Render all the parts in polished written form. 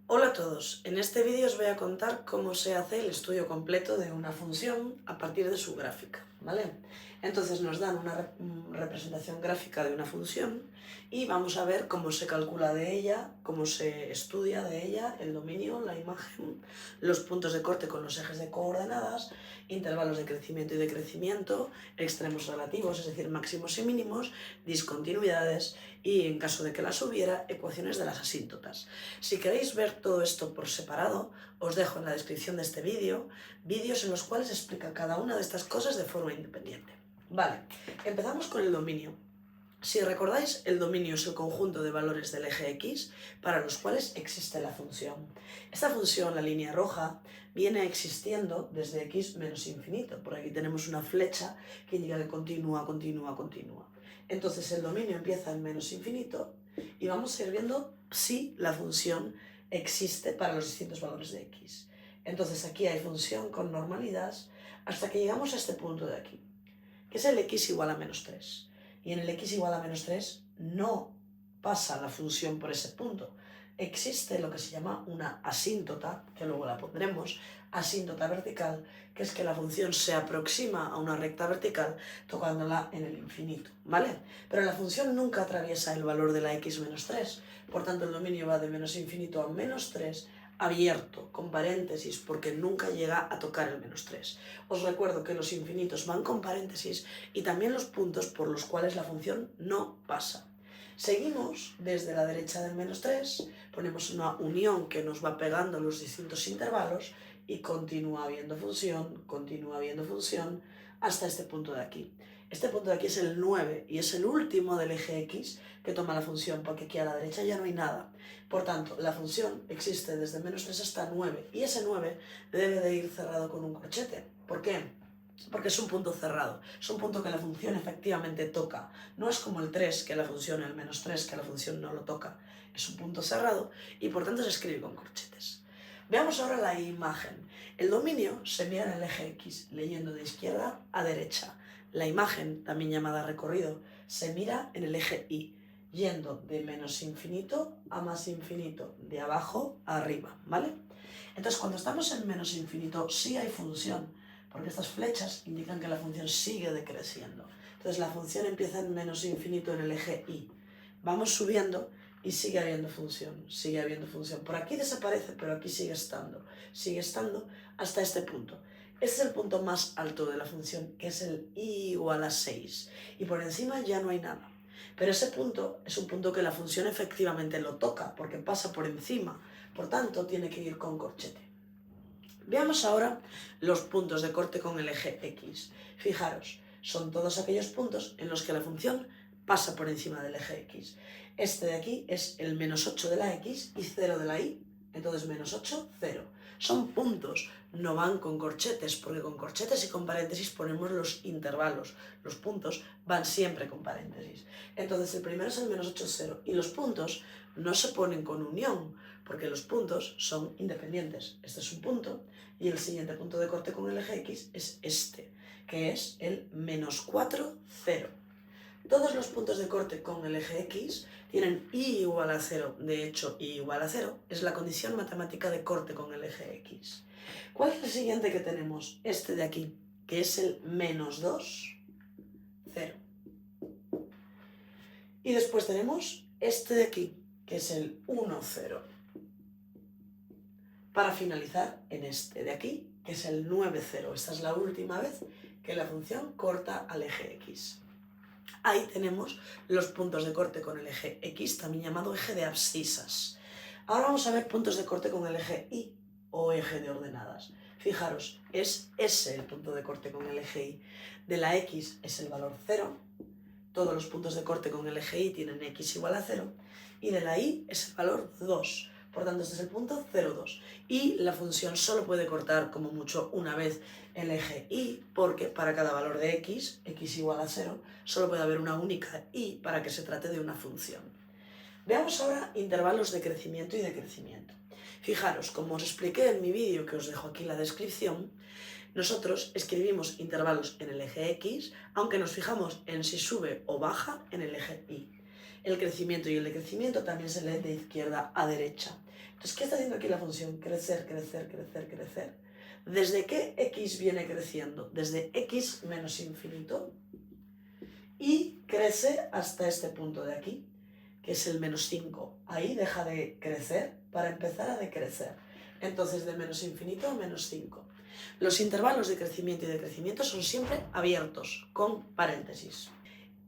Hola a todos, en este vídeo os voy a contar cómo se hace el estudio completo de una función a partir de su gráfica, ¿vale? Entonces nos dan una representación gráfica de una función y vamos a ver cómo se calcula de ella, cómo se estudia de ella el dominio, la imagen, los puntos de corte con los ejes de coordenadas, intervalos de crecimiento y decrecimiento, extremos relativos, es decir, máximos y mínimos, discontinuidades y, en caso de que las hubiera, ecuaciones de las asíntotas. Si queréis ver todo esto por separado, os dejo en la descripción de este vídeo vídeos en los cuales explica cada una de estas cosas de forma independiente. Vale, empezamos con el dominio. Si recordáis, el dominio es el conjunto de valores del eje X para los cuales existe la función. Esta función, la línea roja, viene existiendo desde X menos infinito. Por aquí tenemos una flecha que indica que continúa. Entonces el dominio empieza en menos infinito y vamos a ir viendo si la función existe para los distintos valores de X. Entonces aquí hay función con normalidad hasta que llegamos a este punto de aquí, que es el X igual a menos 3. Y en el X igual a menos 3 no pasa la función por ese punto. Existe lo que se llama una asíntota, que luego la pondremos, asíntota vertical, que es que la función se aproxima a una recta vertical tocándola en el infinito, ¿vale? Pero la función nunca atraviesa el valor de la X menos 3, por tanto el dominio va de menos infinito a menos 3, abierto, con paréntesis, porque nunca llega a tocar el menos 3. Os recuerdo que los infinitos van con paréntesis y también los puntos por los cuales la función no pasa. Seguimos desde la derecha del menos 3, ponemos una unión que nos va pegando los distintos intervalos y continúa habiendo función, hasta este punto de aquí. Este punto de aquí es el 9 y es el último del eje X que toma la función, porque aquí a la derecha ya no hay nada. Por tanto, la función existe desde menos 3 hasta 9 y ese 9 debe de ir cerrado con un corchete. ¿Por qué? Porque es un punto cerrado, es un punto que la función efectivamente toca. No es como el 3, que la función, el menos 3, que la función no lo toca. Es un punto cerrado y por tanto se escribe con corchetes. Veamos ahora la imagen. El dominio se mira en el eje X, leyendo de izquierda a derecha. La imagen, también llamada recorrido, se mira en el eje Y, yendo de menos infinito a más infinito, de abajo a arriba, ¿vale? Entonces, cuando estamos en menos infinito, sí hay función, porque estas flechas indican que la función sigue decreciendo. Entonces la función empieza en menos infinito en el eje Y. Vamos subiendo y sigue habiendo función. Por aquí desaparece, pero aquí sigue estando hasta este punto. Este es el punto más alto de la función, que es el y igual a 6. Y por encima ya no hay nada. Pero ese punto es un punto que la función efectivamente lo toca, porque pasa por encima. Por tanto, tiene que ir con corchete. Veamos ahora los puntos de corte con el eje X. Fijaros, son todos aquellos puntos en los que la función pasa por encima del eje X. Este de aquí es el menos 8 de la X y 0 de la Y. Entonces menos 8, 0. Son puntos, no van con corchetes, porque con corchetes y con paréntesis ponemos los intervalos. Los puntos van siempre con paréntesis. Entonces el primero es el menos 8, 0. Y los puntos no se ponen con unión, porque los puntos son independientes. Este es un punto y el siguiente punto de corte con el eje X es este, que es el menos 4, 0. Todos los puntos de corte con el eje X tienen y igual a 0. De hecho, y igual a 0 es la condición matemática de corte con el eje X. ¿Cuál es el siguiente que tenemos? Este de aquí, que es el menos 2, 0. Y después tenemos este de aquí, que es el 1, 0. Para finalizar en este de aquí, que es el 9, 0. Esta es la última vez que la función corta al eje X. Ahí tenemos los puntos de corte con el eje X, también llamado eje de abscisas. Ahora vamos a ver puntos de corte con el eje Y, o eje de ordenadas. Fijaros, es ese el punto de corte con el eje Y. De la X es el valor 0. Todos los puntos de corte con el eje Y tienen X igual a 0. Y de la Y es el valor 2. Por tanto, este es el punto 0, 2. Y la función solo puede cortar como mucho una vez el eje Y, porque para cada valor de X igual a 0, solo puede haber una única Y para que se trate de una función. Veamos ahora intervalos de crecimiento y decrecimiento. Fijaros, como os expliqué en mi vídeo, que os dejo aquí en la descripción, nosotros escribimos intervalos en el eje X, aunque nos fijamos en si sube o baja en el eje Y. El crecimiento y el decrecimiento también se lee de izquierda a derecha. Entonces, ¿qué está haciendo aquí la función? Crecer, crecer, crecer, crecer. ¿Desde qué x viene creciendo? Desde x menos infinito. Y crece hasta este punto de aquí, que es el menos 5. Ahí deja de crecer para empezar a decrecer. Entonces, de menos infinito a menos 5. Los intervalos de crecimiento y decrecimiento son siempre abiertos, con paréntesis.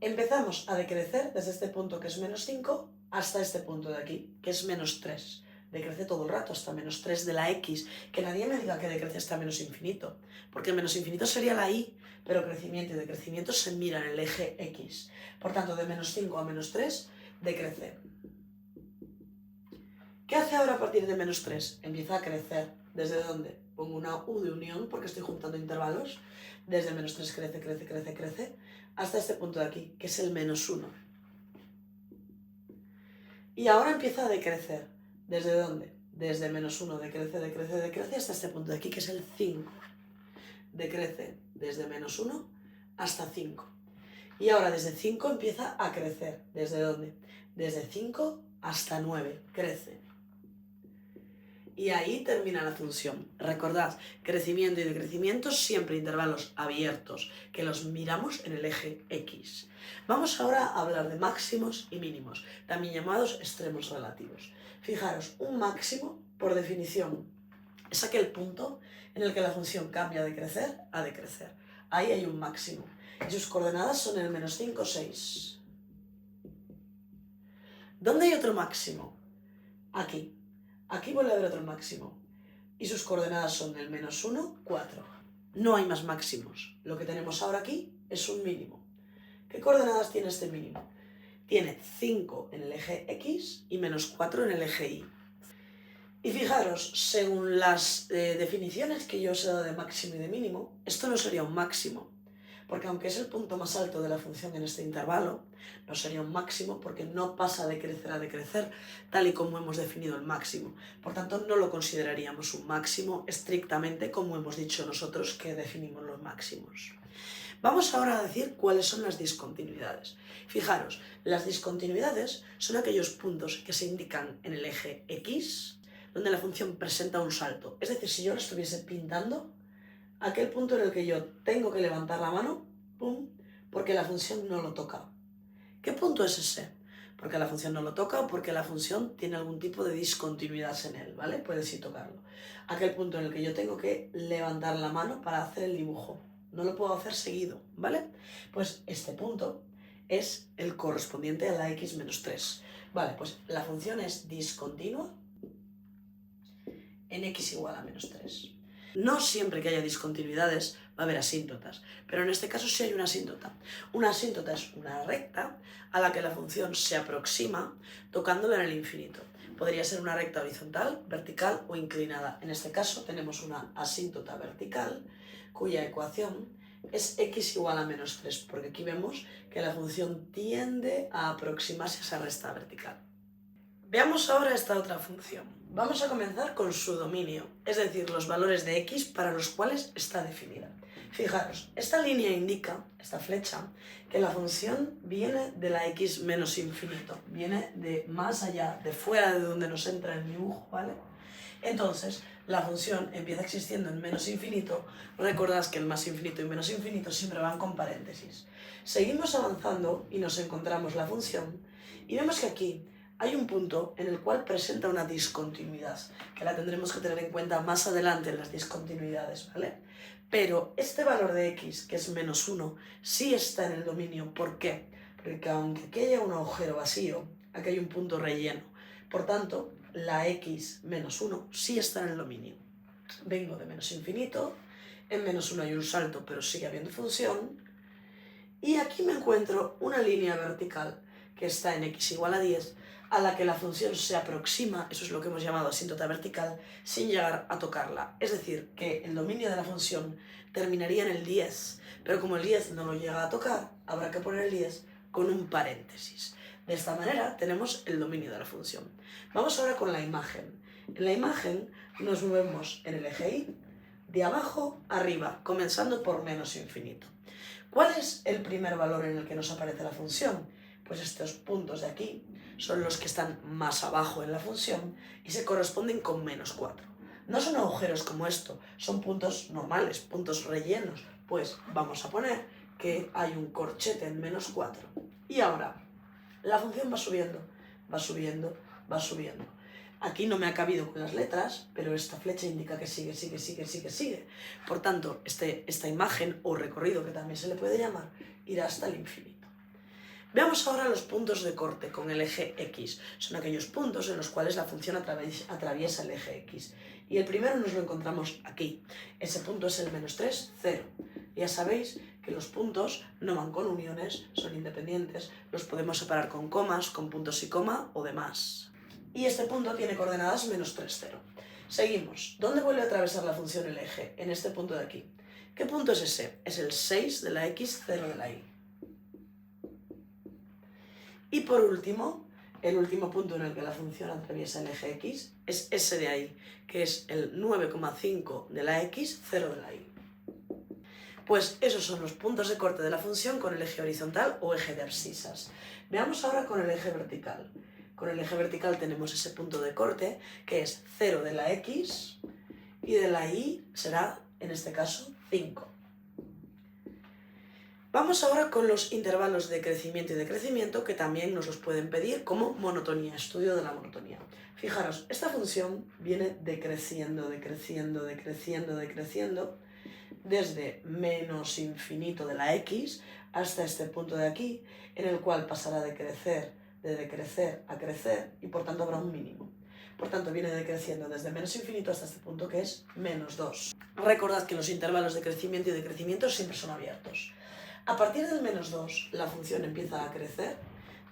Empezamos a decrecer desde este punto, que es menos 5, hasta este punto de aquí, que es menos 3. Decrece todo el rato hasta menos 3 de la x. Que nadie me diga que decrece hasta menos infinito, porque menos infinito sería la y, pero crecimiento y decrecimiento se miran en el eje x. Por tanto, de menos 5 a menos 3, decrece. ¿Qué hace ahora a partir de menos 3? Empieza a crecer. ¿Desde dónde? Pongo una u de unión porque estoy juntando intervalos. Desde menos 3 crece, crece, crece, crece, hasta este punto de aquí, que es el menos 1. Y ahora empieza a decrecer. ¿Desde dónde? Desde menos 1 decrece, decrece, decrece, hasta este punto de aquí, que es el 5. Decrece desde menos 1 hasta 5. Y ahora desde 5 empieza a crecer. ¿Desde dónde? Desde 5 hasta 9. Crece. Y ahí termina la función. Recordad, crecimiento y decrecimiento siempre intervalos abiertos, que los miramos en el eje X. Vamos ahora a hablar de máximos y mínimos, también llamados extremos relativos. Fijaros, un máximo, por definición, es aquel punto en el que la función cambia de crecer a decrecer. Ahí hay un máximo. Y sus coordenadas son el menos 5, 6. ¿Dónde hay otro máximo? Aquí. Aquí vuelve a haber otro máximo. Y sus coordenadas son el menos 1, 4. No hay más máximos. Lo que tenemos ahora aquí es un mínimo. ¿Qué coordenadas tiene este mínimo? Tiene 5 en el eje X y menos 4 en el eje Y. Y fijaros, según las definiciones que yo os he dado de máximo y de mínimo, esto no sería un máximo. Porque aunque es el punto más alto de la función en este intervalo, no sería un máximo porque no pasa de crecer a decrecer, tal y como hemos definido el máximo. Por tanto, no lo consideraríamos un máximo estrictamente como hemos dicho nosotros que definimos los máximos. Vamos ahora a decir cuáles son las discontinuidades. Fijaros, las discontinuidades son aquellos puntos que se indican en el eje X, donde la función presenta un salto. Es decir, si yo lo estuviese pintando, aquel punto en el que yo tengo que levantar la mano, ¡pum!, porque la función no lo toca. ¿Qué punto es ese? Porque la función no lo toca o porque la función tiene algún tipo de discontinuidad en él, ¿vale? Puedes sí tocarlo. Aquel punto en el que yo tengo que levantar la mano para hacer el dibujo. No lo puedo hacer seguido, ¿vale? Pues este punto es el correspondiente a la x menos 3. Vale, pues la función es discontinua en x igual a menos 3. No siempre que haya discontinuidades va a haber asíntotas, pero en este caso sí hay una asíntota. Una asíntota es una recta a la que la función se aproxima tocándola en el infinito. Podría ser una recta horizontal, vertical o inclinada. En este caso tenemos una asíntota vertical cuya ecuación es x igual a menos 3, porque aquí vemos que la función tiende a aproximarse a esa recta vertical. Veamos ahora esta otra función. Vamos a comenzar con su dominio, es decir, los valores de x para los cuales está definida. Fijaros, esta línea indica, esta flecha, que la función viene de la x menos infinito, viene de más allá, de fuera de donde nos entra el dibujo, ¿vale? Entonces, la función empieza existiendo en menos infinito. Recordad que el más infinito y menos infinito siempre van con paréntesis. Seguimos avanzando y nos encontramos la función y vemos que aquí hay un punto en el cual presenta una discontinuidad, que la tendremos que tener en cuenta más adelante en las discontinuidades, ¿vale? Pero este valor de x, que es menos 1, sí está en el dominio. ¿Por qué? Porque aunque aquí haya un agujero vacío, aquí hay un punto relleno. Por tanto, la x menos 1 sí está en el dominio. Vengo de menos infinito, en menos 1 hay un salto, pero sigue habiendo función, y aquí me encuentro una línea vertical que está en x igual a 10, a la que la función se aproxima, eso es lo que hemos llamado asíntota vertical, sin llegar a tocarla. Es decir, que el dominio de la función terminaría en el 10, pero como el 10 no lo llega a tocar, habrá que poner el 10 con un paréntesis. De esta manera tenemos el dominio de la función. Vamos ahora con la imagen. En la imagen nos movemos en el eje Y, de abajo a arriba, comenzando por menos infinito. ¿Cuál es el primer valor en el que nos aparece la función? Pues estos puntos de aquí son los que están más abajo en la función y se corresponden con -4. No son agujeros como esto, son puntos normales, puntos rellenos. Pues vamos a poner que hay un corchete en -4. Y ahora, la función va subiendo, va subiendo, va subiendo. Aquí no me ha cabido con las letras, pero esta flecha indica que sigue, sigue, sigue, sigue, sigue. Por tanto, esta imagen o recorrido, que también se le puede llamar, irá hasta el infinito. Veamos ahora los puntos de corte con el eje X. Son aquellos puntos en los cuales la función atraviesa el eje X. Y el primero nos lo encontramos aquí. Ese punto es el -3, 0. Ya sabéis que los puntos no van con uniones, son independientes. Los podemos separar con comas, con puntos y coma o demás. Y este punto tiene coordenadas -3, 0. Seguimos. ¿Dónde vuelve a atravesar la función el eje? En este punto de aquí. ¿Qué punto es ese? Es el 6 de la X, 0 de la Y. Y por último, el último punto en el que la función atraviesa el eje X es ese de ahí, que es el 9,5 de la X, 0 de la Y. Pues esos son los puntos de corte de la función con el eje horizontal o eje de abscisas. Veamos ahora con el eje vertical. Con el eje vertical tenemos ese punto de corte que es 0 de la X y de la Y será, en este caso, 5. Vamos ahora con los intervalos de crecimiento y decrecimiento que también nos los pueden pedir como monotonía, estudio de la monotonía. Fijaros, esta función viene decreciendo, decreciendo, decreciendo, decreciendo desde menos infinito de la X hasta este punto de aquí, en el cual pasará de decrecer a crecer y por tanto habrá un mínimo. Por tanto, viene decreciendo desde menos infinito hasta este punto que es -2. Recordad que los intervalos de crecimiento y decrecimiento siempre son abiertos. A partir del -2, la función empieza a crecer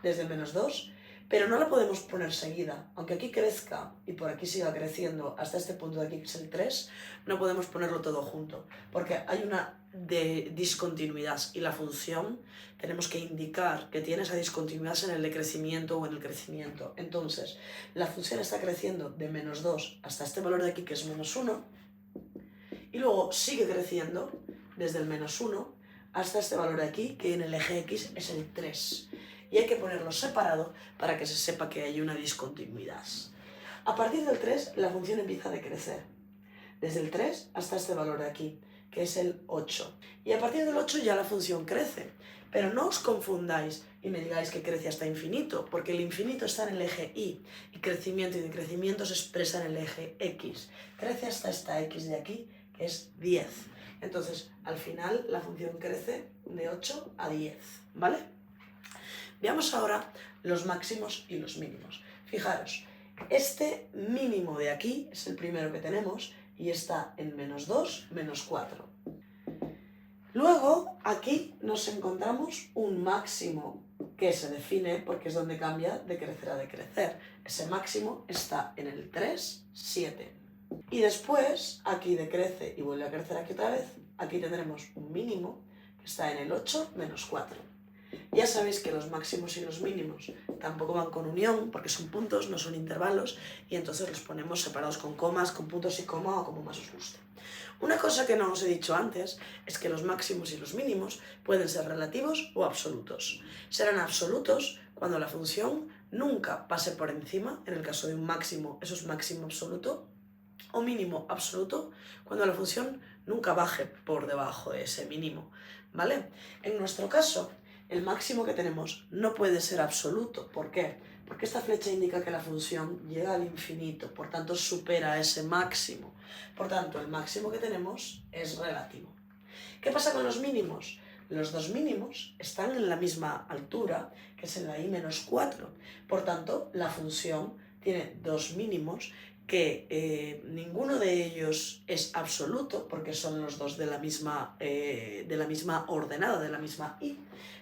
desde el -2, pero no la podemos poner seguida. Aunque aquí crezca y por aquí siga creciendo hasta este punto de aquí, que es el 3, no podemos ponerlo todo junto, porque hay una discontinuidad y la función tenemos que indicar que tiene esa discontinuidad en el decrecimiento o en el crecimiento. Entonces, la función está creciendo de -2 hasta este valor de aquí, que es -1, y luego sigue creciendo desde el -1 hasta este valor de aquí, que en el eje X es el 3. Y hay que ponerlo separado para que se sepa que hay una discontinuidad. A partir del 3, la función empieza a decrecer. Desde el 3 hasta este valor de aquí, que es el 8. Y a partir del 8 ya la función crece. Pero no os confundáis y me digáis que crece hasta infinito, porque el infinito está en el eje Y, y crecimiento y decrecimiento se expresa en el eje X. Crece hasta esta X de aquí, que es 10. Entonces, al final, la función crece de 8 a 10, ¿vale? Veamos ahora los máximos y los mínimos. Fijaros, este mínimo de aquí es el primero que tenemos y está en -2, -4. Luego, aquí nos encontramos un máximo que se define porque es donde cambia de crecer a decrecer. Ese máximo está en el 3, 7. Y después, aquí decrece y vuelve a crecer aquí otra vez. Aquí tendremos un mínimo que está en el 8, -4. Ya sabéis que los máximos y los mínimos tampoco van con unión, porque son puntos, no son intervalos, y entonces los ponemos separados con comas, con puntos y coma o como más os guste. Una cosa que no os he dicho antes es que los máximos y los mínimos pueden ser relativos o absolutos. Serán absolutos cuando la función nunca pase por encima, en el caso de un máximo, eso es máximo absoluto, o mínimo absoluto cuando la función nunca baje por debajo de ese mínimo, ¿vale? En nuestro caso, el máximo que tenemos no puede ser absoluto. ¿Por qué? Porque esta flecha indica que la función llega al infinito, por tanto supera ese máximo. Por tanto, el máximo que tenemos es relativo. ¿Qué pasa con los mínimos? Los dos mínimos están en la misma altura, que es en la I-4. Por tanto, la función tiene dos mínimos que ninguno de ellos es absoluto, porque son los dos de la misma ordenada, de la misma I.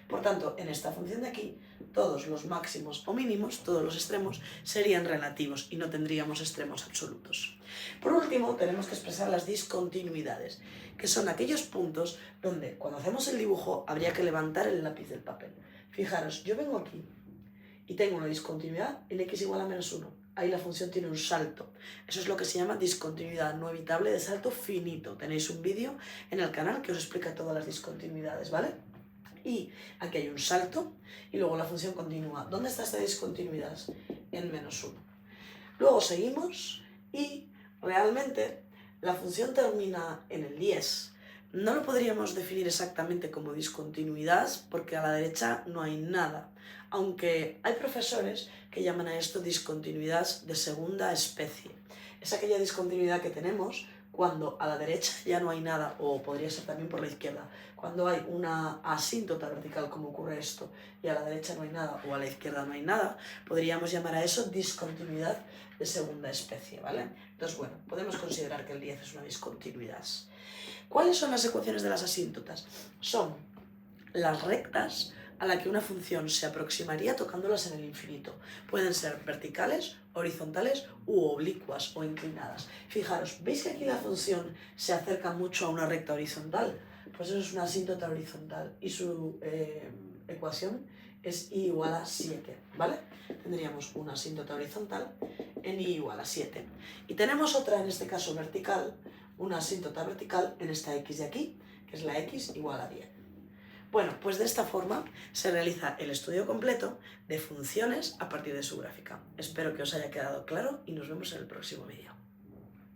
Por tanto, en esta función de aquí, todos los máximos o mínimos, todos los extremos, serían relativos y no tendríamos extremos absolutos. Por último, tenemos que expresar las discontinuidades, que son aquellos puntos donde, cuando hacemos el dibujo, habría que levantar el lápiz del papel. Fijaros, yo vengo aquí y tengo una discontinuidad en x igual a -1. Ahí la función tiene un salto. Eso es lo que se llama discontinuidad no evitable de salto finito. Tenéis un vídeo en el canal que os explica todas las discontinuidades, ¿vale? Y aquí hay un salto y luego la función continúa. ¿Dónde está esta discontinuidad? En -1. Luego seguimos y realmente la función termina en el 10. No lo podríamos definir exactamente como discontinuidad porque a la derecha no hay nada, aunque hay profesores que llaman a esto discontinuidad de segunda especie. Es aquella discontinuidad que tenemos cuando a la derecha ya no hay nada, o podría ser también por la izquierda, cuando hay una asíntota vertical, como ocurre esto, y a la derecha no hay nada, o a la izquierda no hay nada, podríamos llamar a eso discontinuidad de segunda especie, ¿vale? Entonces, bueno, podemos considerar que el 10 es una discontinuidad. ¿Cuáles son las ecuaciones de las asíntotas? Son las rectas a la que una función se aproximaría tocándolas en el infinito. Pueden ser verticales, horizontales u oblicuas o inclinadas. Fijaros, ¿veis que aquí la función se acerca mucho a una recta horizontal? Pues eso es una asíntota horizontal y su ecuación es y igual a 7, ¿vale? Tendríamos una asíntota horizontal en y igual a 7. Y tenemos otra, en este caso vertical, una asíntota vertical en esta x de aquí, que es la x igual a 10. Bueno, pues de esta forma se realiza el estudio completo de funciones a partir de su gráfica. Espero que os haya quedado claro y nos vemos en el próximo vídeo.